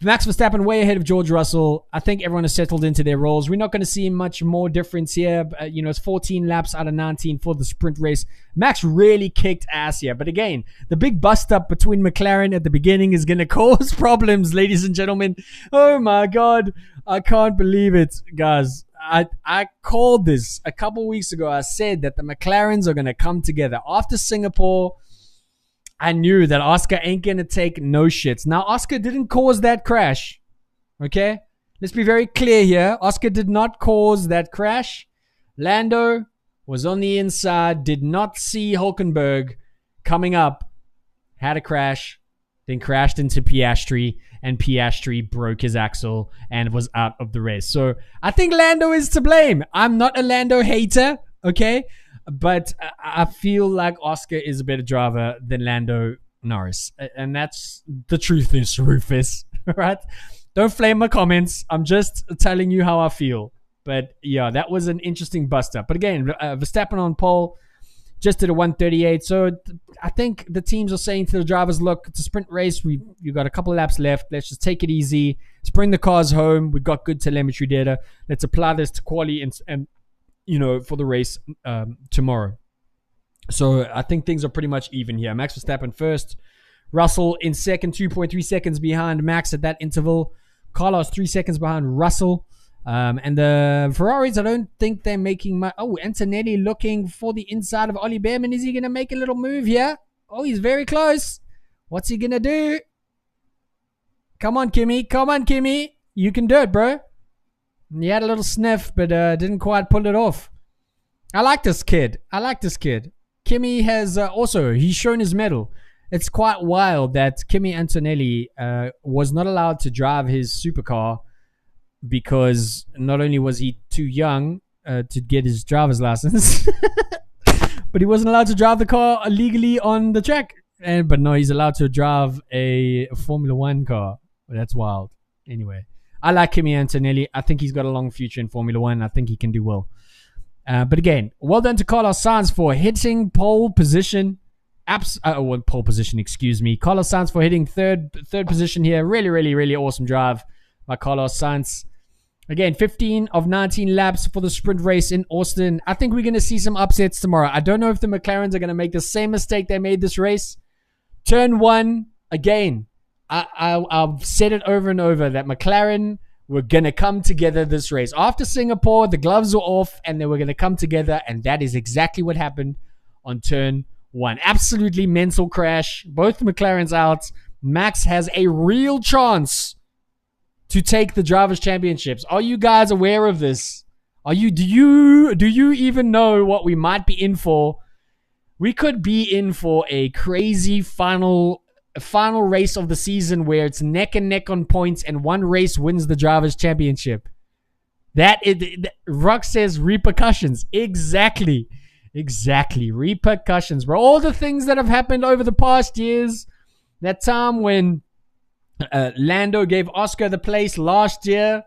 Max Verstappen way ahead of George Russell. I think everyone has settled into their roles. We're not going to see much more difference here. It's 14 laps out of 19 for the sprint race. Max really kicked ass here. But again, the big bust up between McLaren at the beginning is going to cause problems, ladies and gentlemen. Oh my God. I can't believe it, guys. I called this a couple weeks ago. I said that the McLarens are going to come together. After Singapore, I knew that Oscar ain't going to take no shits. Now, Oscar didn't cause that crash. Okay? Let's be very clear here. Oscar did not cause that crash. Lando was on the inside, did not see Hulkenberg coming up, had a crash, then crashed into Piastri, and Piastri broke his axle and was out of the race. So I think Lando is to blame. I'm not a Lando hater, okay? But I feel like Oscar is a better driver than Lando Norris. And that's the truth is, Rufus, right? Don't flame my comments. I'm just telling you how I feel. But yeah, that was an interesting bust-up. But again, Verstappen on pole, just did a 138. So I think the teams are saying to the drivers, look, it's a sprint race. You got a couple of laps left. Let's just take it easy. Let's bring the cars home. We've got good telemetry data. Let's apply this to quali and for the race tomorrow. So I think things are pretty much even here. Max Verstappen first. Russell in second, 2.3 seconds behind Max at that interval. Carlos 3 seconds behind Russell. And the Ferraris, I don't think they're making much. Oh, Antonelli looking for the inside of Ollie Behrman. Is he going to make a little move here? Oh, he's very close. What's he going to do? Come on, Kimmy. Come on, Kimmy. You can do it, bro. He had a little sniff, but didn't quite pull it off. I like this kid. Kimmy has he's shown his mettle. It's quite wild that Kimi Antonelli was not allowed to drive his supercar because not only was he too young to get his driver's license, but he wasn't allowed to drive the car legally on the track. But no, he's allowed to drive a Formula One car. That's wild. Anyway, I like Kimi Antonelli. I think he's got a long future in Formula One. I think he can do well. But again, well done to Carlos Sainz for hitting pole position. Pole position, excuse me. Carlos Sainz for hitting third position here. Really, really, really awesome drive by Carlos Sainz. Again, 15 of 19 laps for the sprint race in Austin. I think we're going to see some upsets tomorrow. I don't know if the McLarens are going to make the same mistake they made this race. Turn one, again, I've said it over and over that McLaren were going to come together this race. After Singapore, the gloves were off and they were going to come together, and that is exactly what happened on turn one. Absolutely mental crash. Both McLarens out. Max has a real chance to take the Drivers' Championships. Are you guys aware of this? Do you even know what we might be in for? We could be in for a crazy final race of the season where it's neck and neck on points and one race wins the Drivers' Championship. Rock says repercussions. Exactly. Repercussions, bro. All the things that have happened over the past years. That time when Lando gave Oscar the place last year.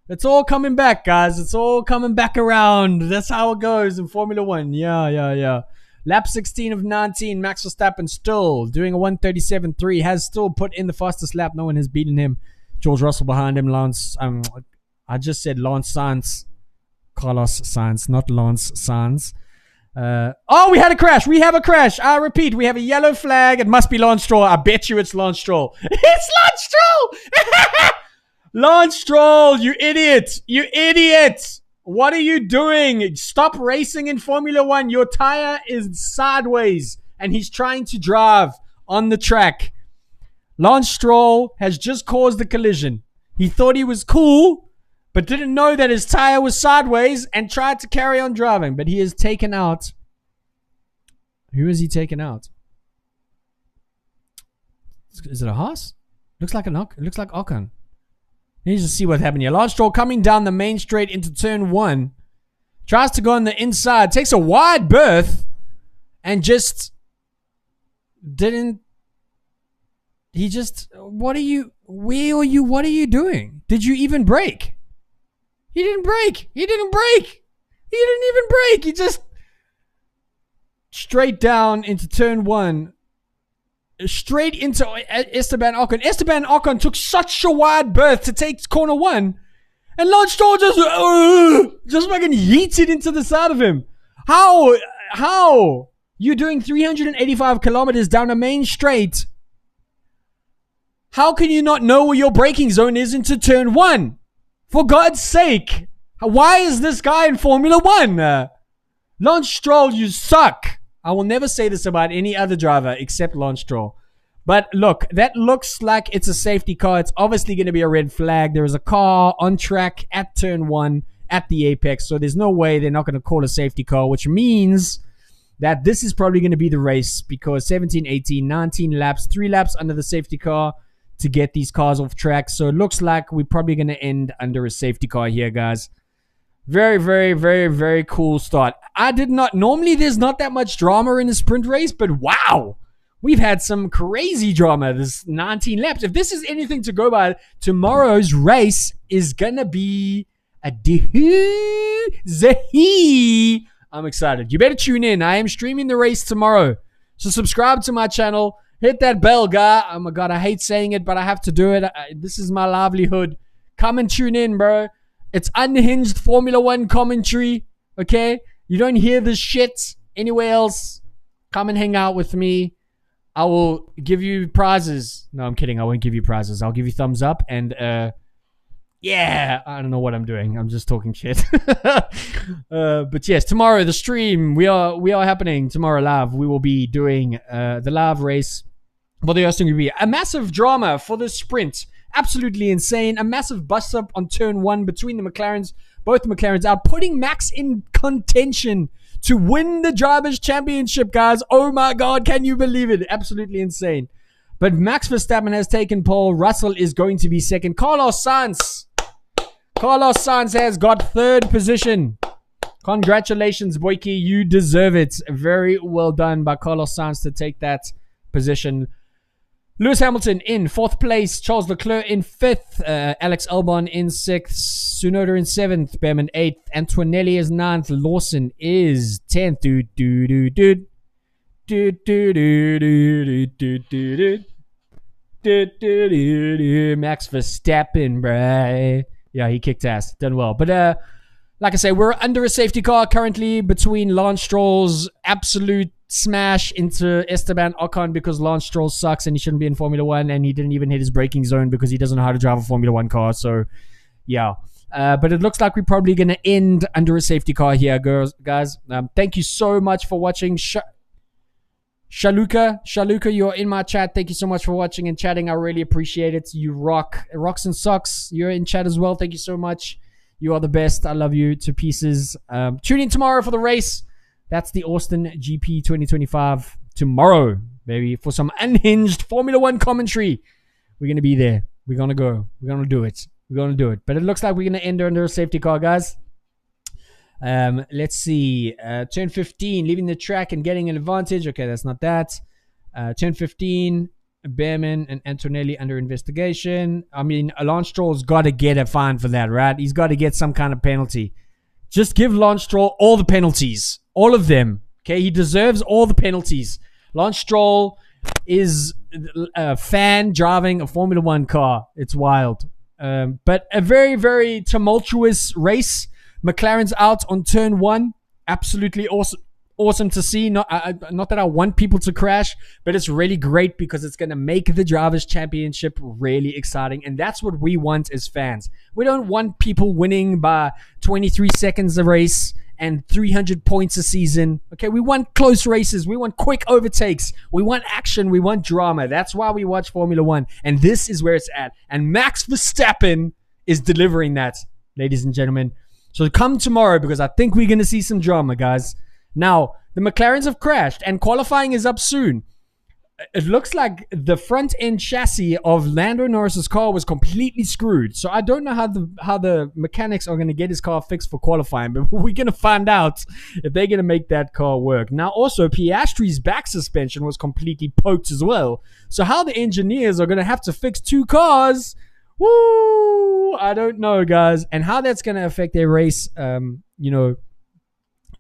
It's all coming back, guys. It's all coming back around. That's how it goes in Formula One. Yeah. Lap 16 of 19. Max Verstappen still doing a 137.3. Has still put in the fastest lap. No one has beaten him. George Russell behind him. I just said Lance Sainz. Carlos Sainz, not Lance Sainz. We had a crash. We have a crash. I repeat, we have a yellow flag. It must be Lance Stroll. I bet you it's Lance Stroll. It's Lance Stroll! Lance Stroll, you idiot. You idiot. What are you doing? Stop racing in Formula One. Your tire is sideways and he's trying to drive on the track. Lance Stroll has just caused the collision. He thought he was cool, but didn't know that his tire was sideways and tried to carry on driving. But he is taken out. Who is he taken out? Is it a Haas? Looks like Ocon. Let's just see what happened here. Lance Stroll coming down the main straight into turn one. Tries to go on the inside. Takes a wide berth. And just didn't. He just. What are you doing? Did you even brake? He didn't brake. He didn't even brake. He just. Straight down into turn one. Straight into Esteban Ocon. Esteban Ocon took such a wide berth to take corner one. And Lance Stroll just fucking yeets it into the side of him. How? You're doing 385 kilometers down a main straight. How can you not know where your braking zone is into turn one? For God's sake. Why is this guy in Formula One? Lance Stroll, you suck. I will never say this about any other driver except Lance Stroll. But look, that looks like it's a safety car. It's obviously going to be a red flag. There is a car on track at turn one at the apex. So there's no way they're not going to call a safety car, which means that this is probably going to be the race because 17, 18, 19 laps, 3 laps under the safety car to get these cars off track. So it looks like we're probably going to end under a safety car here, guys. Very, very, very, very cool start. I did not... Normally, there's not that much drama in a sprint race, but wow. We've had some crazy drama this 19 laps. If this is anything to go by, tomorrow's race is going to be a doozy. I'm excited. You better tune in. I am streaming the race tomorrow. So subscribe to my channel. Hit that bell, guy. Oh my God, I hate saying it, but I have to do it. This is my livelihood. Come and tune in, bro. It's unhinged Formula 1 commentary, okay? You don't hear this shit anywhere else. Come and hang out with me. I will give you prizes. No, I'm kidding. I won't give you prizes. I'll give you thumbs up and, yeah, I don't know what I'm doing. I'm just talking shit. But yes, tomorrow, the stream, we are happening tomorrow live. We will be doing the live race for the Austin Group. A massive drama for the sprint. Absolutely insane. A massive bust-up on turn 1 between the McLarens. Both the McLarens out, putting Max in contention to win the Drivers' Championship, guys. Oh my God, can you believe it? Absolutely insane. But Max Verstappen has taken pole. Russell is going to be second. Carlos Sainz has got third position. Congratulations, Boyki. You deserve it. Very well done by Carlos Sainz to take that position. Lewis Hamilton in 4th place. Charles Leclerc in 5th. Alex Albon in 6th. Tsunoda in 7th. Behrman 8th. Antonelli is 9th. Lawson is 10th. Max Verstappen, bruh. Yeah, he kicked ass. Done well. But like I say, we're under a safety car currently between Lance Stroll's absolute smash into Esteban Ocon because Lance Stroll sucks and he shouldn't be in Formula 1 and he didn't even hit his braking zone because he doesn't know how to drive a Formula 1 car. So, yeah. But it looks like we're probably going to end under a safety car here, guys. Thank you so much for watching. Shaluka, you're in my chat. Thank you so much for watching and chatting. I really appreciate it. You rock. Rocks and Socks, you're in chat as well. Thank you so much. You are the best. I love you to pieces. Tune in tomorrow for the race. That's the Austin GP 2025 tomorrow, baby, for some unhinged Formula 1 commentary. We're going to be there. We're going to go. We're going to do it. We're going to do it. But it looks like we're going to end under a safety car, guys. Let's see. Turn 15, leaving the track and getting an advantage. Okay, that's not that. Turn 15, Behrman and Antonelli under investigation. I mean, Lance Stroll's got to get a fine for that, right? He's got to get some kind of penalty. Just give Lance Stroll all the penalties. All of them. Okay, he deserves all the penalties. Lance Stroll is a fan driving a Formula 1 car. It's wild. But a very, very tumultuous race. McLaren's out on turn 1. Absolutely awesome. Awesome to see. Not that I want people to crash, but it's really great because it's going to make the Drivers' Championship really exciting. And that's what we want as fans. We don't want people winning by 23 seconds a race and 300 points a season. Okay, we want close races. We want quick overtakes. We want action. We want drama. That's why we watch Formula 1. And this is where it's at. And Max Verstappen is delivering that, ladies and gentlemen. So come tomorrow because I think we're going to see some drama, guys. Now, the McLarens have crashed and qualifying is up soon. It looks like the front end chassis of Lando Norris's car was completely screwed. So I don't know how the mechanics are going to get his car fixed for qualifying, but we're going to find out if they're going to make that car work. Now, also, Piastri's back suspension was completely poked as well. So how the engineers are going to have to fix 2 cars, woo, I don't know, guys. And how that's going to affect their race,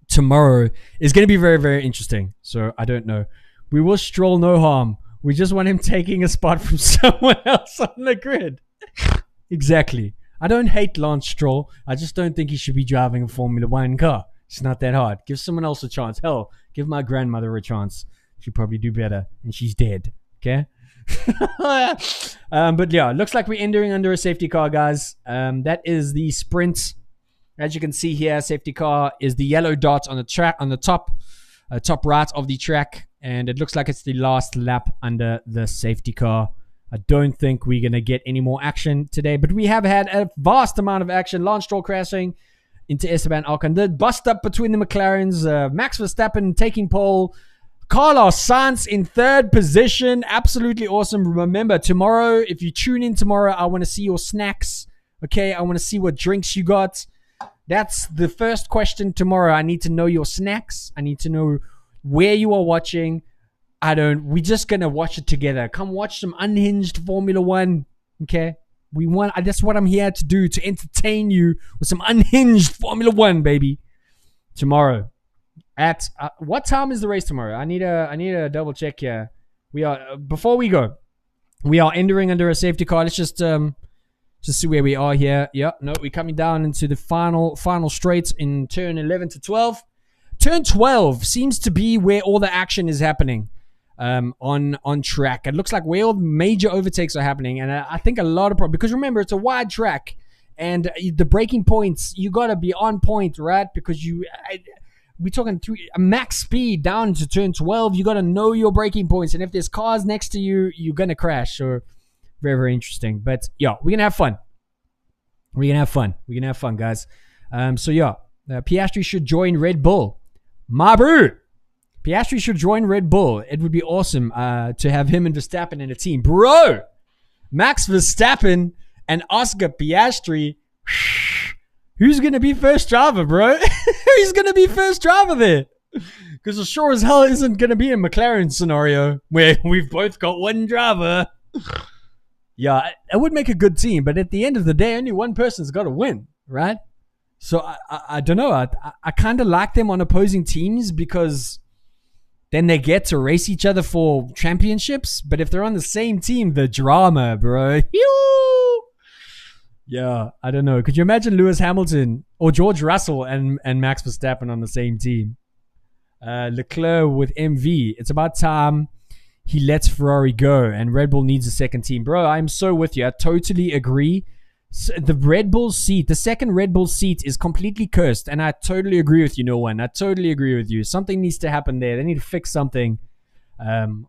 tomorrow is going to be very, very interesting. So I don't know. We wish Stroll no harm. We just want him taking a spot from someone else on the grid. Exactly. I don't hate Lance Stroll. I just don't think he should be driving a Formula 1 car. It's not that hard. Give someone else a chance. Hell, give my grandmother a chance. She'd probably do better. And she's dead. Okay? But yeah, looks like we're entering under a safety car, guys. That is the sprint. As you can see here, safety car is the yellow dot on the track on the top right of the track. And it looks like it's the last lap under the safety car. I don't think we're going to get any more action today. But we have had a vast amount of action. Lance Stroll crashing. into Esteban Ocon. The bust up between the McLarens. Max Verstappen taking pole. Carlos Sainz in third position. Absolutely awesome. Remember, tomorrow, if you tune in tomorrow, I want to see your snacks. Okay, I want to see what drinks you got. That's the first question tomorrow. I need to know your snacks. I need to know where you are watching. We're just going to watch it together. Come watch some unhinged Formula One. Okay? That's what I'm here to do, to entertain you with some unhinged Formula One, baby. Tomorrow. At what time is the race tomorrow? I need a double check here. Before we go, we are entering under a safety car. Let's just see where we are here. Yeah, no, we're coming down into the final straights in turn 11 to 12. Turn 12 seems to be where all the action is happening on track. It looks like where all the major overtakes are happening, and I think a lot of because remember, it's a wide track, and the braking points, you gotta be on point, right? Because we're talking a max speed down to turn 12. You got to know your braking points. And if there's cars next to you, you're going to crash. So very, very interesting. But yeah, we're going to have fun. We're going to have fun, guys. So yeah, Piastri should join Red Bull. Mabu! Piastri should join Red Bull. It would be awesome to have him and Verstappen in a team. Bro! Max Verstappen and Oscar Piastri. Who's going to be first driver, bro? Who's going to be first driver there? Because it sure as hell isn't going to be a McLaren scenario where we've both got one driver. Yeah, it would make a good team, but at the end of the day, only one person's got to win, right? So I don't know. I kind of like them on opposing teams because then they get to race each other for championships. But if they're on the same team, the drama, bro. Yeah, I don't know. Could you imagine Lewis Hamilton or George Russell and Max Verstappen on the same team? Leclerc with MV. It's about time he lets Ferrari go and Red Bull needs a second team. Bro, I'm so with you. I totally agree. The Red Bull seat, the second Red Bull seat is completely cursed, and I totally agree with you, no one. I totally agree with you. Something needs to happen there. They need to fix something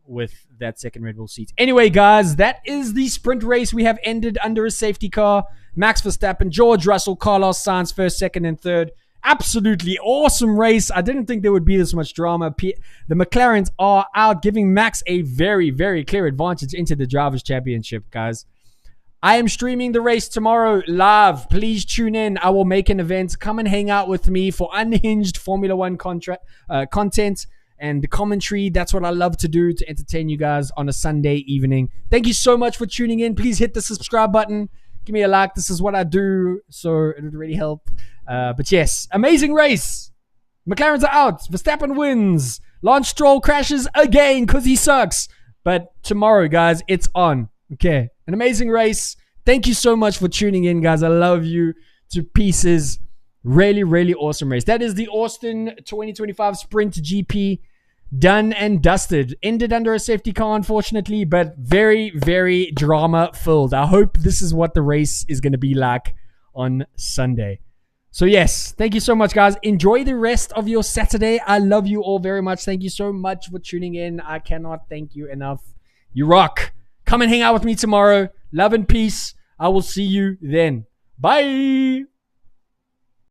with that second Red Bull seat. Anyway, guys, that is the sprint race. We have ended under a safety car. Max Verstappen, George Russell, Carlos Sainz, first, second, and third. Absolutely awesome race. I didn't think there would be this much drama. The McLarens are out, giving Max a very, very clear advantage into the Drivers' Championship, guys. I am streaming the race tomorrow live. Please tune in. I will make an event. Come and hang out with me for unhinged Formula One content and the commentary. That's what I love to do, to entertain you guys on a Sunday evening. Thank you so much for tuning in. Please hit the subscribe button. Give me a like. This is what I do, so it would really help. But yes, amazing race. McLarens are out. Verstappen wins. Lance Stroll crashes again because he sucks. But tomorrow, guys, it's on. Okay, an amazing race. Thank you so much for tuning in, guys. I love you to pieces. Really, really awesome race. That is the Austin 2025 Sprint GP. Done and dusted. Ended under a safety car, unfortunately, but very, very drama-filled. I hope this is what the race is going to be like on Sunday. So yes, thank you so much, guys. Enjoy the rest of your Saturday. I love you all very much. Thank you so much for tuning in. I cannot thank you enough. You rock. Come and hang out with me tomorrow. Love and peace. I will see you then. Bye.